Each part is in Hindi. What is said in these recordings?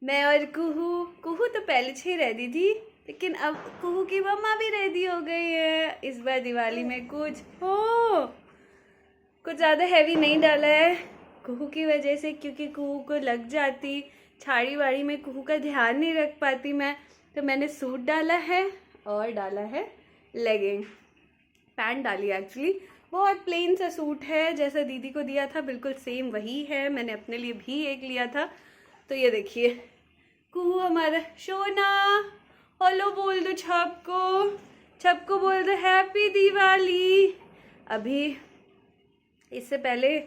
मैं और कुहू कुहू तो पहले से ही रेडी थी, लेकिन अब कुहू की मम्मा भी रेडी हो गई है। इस बार दिवाली में कुछ ज़्यादा हैवी नहीं डाला है कुहू की वजह से, क्योंकि कुहू को लग जाती छाड़ी वाड़ी में, कुहू का ध्यान नहीं रख पाती मैं। तो मैंने सूट डाला है और डाला है लेगिंग, पैंट डाली एक्चुअली। बहुत प्लेन सा सूट है, जैसा दीदी को दिया था बिल्कुल सेम वही है। मैंने अपने लिए भी एक लिया था। तो ये देखिए कुहू हमारा सोना, हेलो बोल दो छप को बोल दो हैप्पी दिवाली। अभी इससे पहले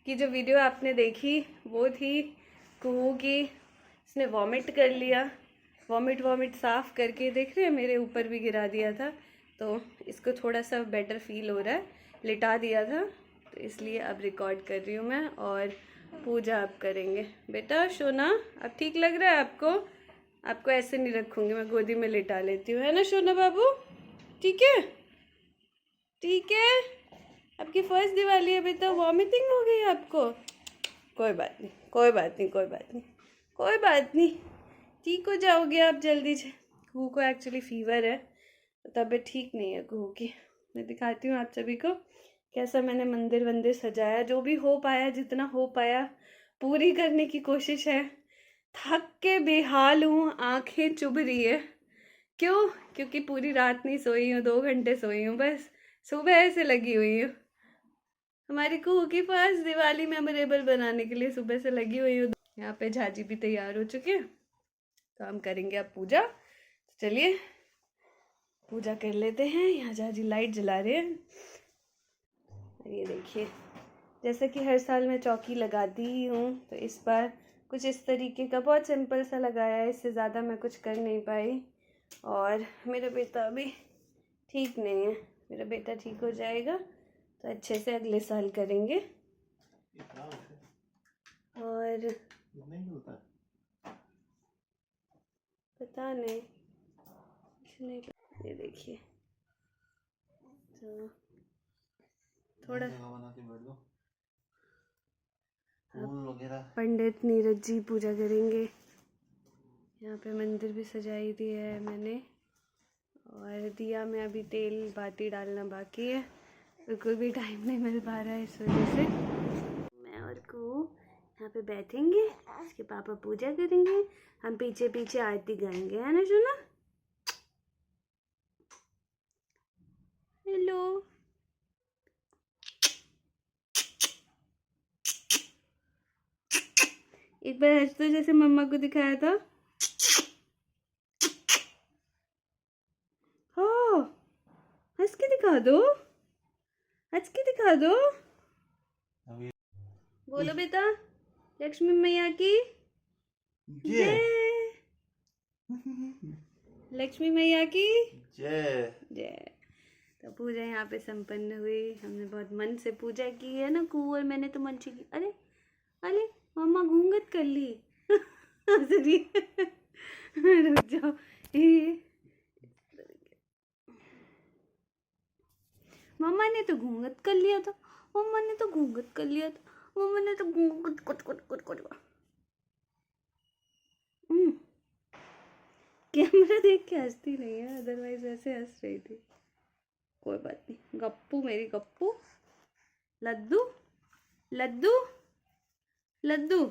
की जो वीडियो आपने देखी वो थी कुहू की, इसने वॉमिट कर लिया, वॉमिट साफ़ करके देख रहे हैं मेरे ऊपर भी गिरा दिया था। तो इसको थोड़ा सा बेटर फील हो रहा है, लिटा दिया था, तो इसलिए अब रिकॉर्ड कर रही हूँ मैं। और पूजा आप करेंगे। बेटा सोना अब ठीक लग रहा है आपको? आपको ऐसे नहीं रखूँगी मैं, गोदी में लिटा लेती हूँ, है ना सोना बाबू? ठीक है ठीक है। आपकी फर्स्ट दिवाली है बेटा, वॉमिटिंग हो गई आपको? कोई बात नहीं कोई बात नहीं कोई बात नहीं कोई बात नहीं, ठीक हो जाओगे आप जल्दी से। कुहू को एक्चुअली फीवर है, तबीयत ठीक नहीं है कुहू की। मैं दिखाती हूँ आप सभी को कैसा मैंने मंदिर वंदिर सजाया, जो भी हो पाया, जितना हो पाया पूरी करने की कोशिश है। थक के बेहाल हूँ, आंखें चुभ रही है। क्यों? क्योंकि पूरी रात नहीं सोई हूँ, 2 घंटे सोई हूँ बस, सुबह से लगी हुई हूँ। हमारी कुहू की फर्स्ट दिवाली मेमोरेबल बनाने के लिए सुबह से लगी हुई हूँ। यहाँ पे झाजी भी तैयार हो चुके हैं, तो हम करेंगे अब पूजा। तो चलिए पूजा कर लेते हैं। यहाँ झाजी लाइट जला रहे हैं। ये देखिए, जैसे कि हर साल मैं चौकी लगाती ही हूँ, तो इस बार कुछ इस तरीके का बहुत सिंपल सा लगाया है, इससे ज़्यादा मैं कुछ कर नहीं पाई। और मेरा बेटा अभी ठीक नहीं है, मेरा बेटा ठीक हो जाएगा तो अच्छे से अगले साल करेंगे। और पता नहीं कुछ नहीं, ये देखिए तो थोड़ा पंडित नीरज जी पूजा करेंगे। यहाँ पे मंदिर भी सजाई दी है मैंने, और दिया में अभी तेल बाती डालना बाकी है, बिल्कुल भी टाइम नहीं मिल पा रहा है, इस वजह से मैं और को यहाँ पे बैठेंगे, इसके पापा पूजा करेंगे, हम पीछे पीछे आरती गाएंगे, है ना सुना? हेलो एक बार हंस तो जैसे मम्मा को दिखाया था। हाँ हंस के दिखा दो, हंस के दिखा दो। बोलो बेटा, लक्ष्मी मैया की जय, लक्ष्मी मैया की जय जय। तो पूजा यहाँ पे संपन्न हुई, हमने बहुत मन से पूजा की है ना कू, और मैंने तो मन से की। अरे अरे मम्मा घूंघट कर ली रुक जाओ, मम्मा ने तो घूंघट कर लिया था, मम्मा ने तो घूंघट कर लिया था, मम्मा ने तो घूंघट कुट कुट कुट कुट। कैमरा देख के हंसती नहीं है, अदरवाइज ऐसे हंस रही थी। कोई बात नहीं, गप्पू मेरी गप्पू, लड्डू लड्डू लड्डू।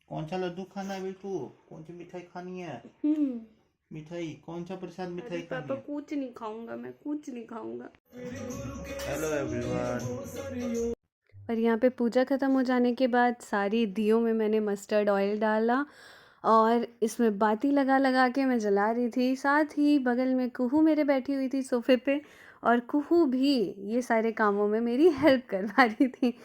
कौन सा लड्डू खाना है बिल्टू? कौन सी मिठाई खानी है? मिठाई कौन सा प्रसाद मिठाई खानी पापा है? कुछ नहीं खाऊंगा, मैं कुछ नहीं खाऊंगा। Hello everyone. और यहाँ पे पूजा ख़त्म हो जाने के बाद सारी दियों में मैंने मस्टर्ड ऑयल डाला और इसमें बाती लगा लगा के मैं जला रही थी। साथ ही बगल में कुहू मेरे बैठी हुई थी सोफ़े पे, और कुहू भी ये सारे कामों में मेरी हेल्प करवा रही थी।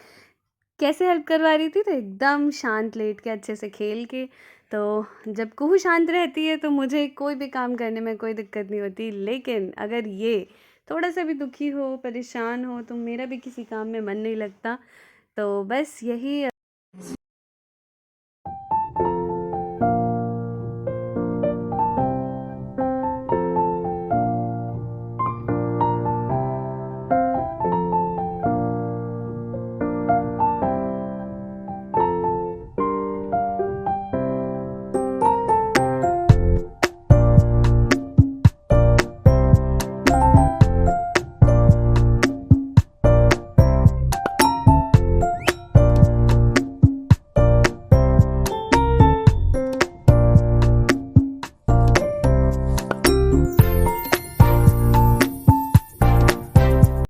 कैसे हेल्प करवा रही थी? तो एकदम शांत लेट के अच्छे से खेल के। तो जब कुहू शांत रहती है तो मुझे कोई भी काम करने में कोई दिक्कत नहीं होती, लेकिन अगर ये थोड़ा सा भी दुखी हो, परेशान हो, तो मेरा भी किसी काम में मन नहीं लगता। तो बस यही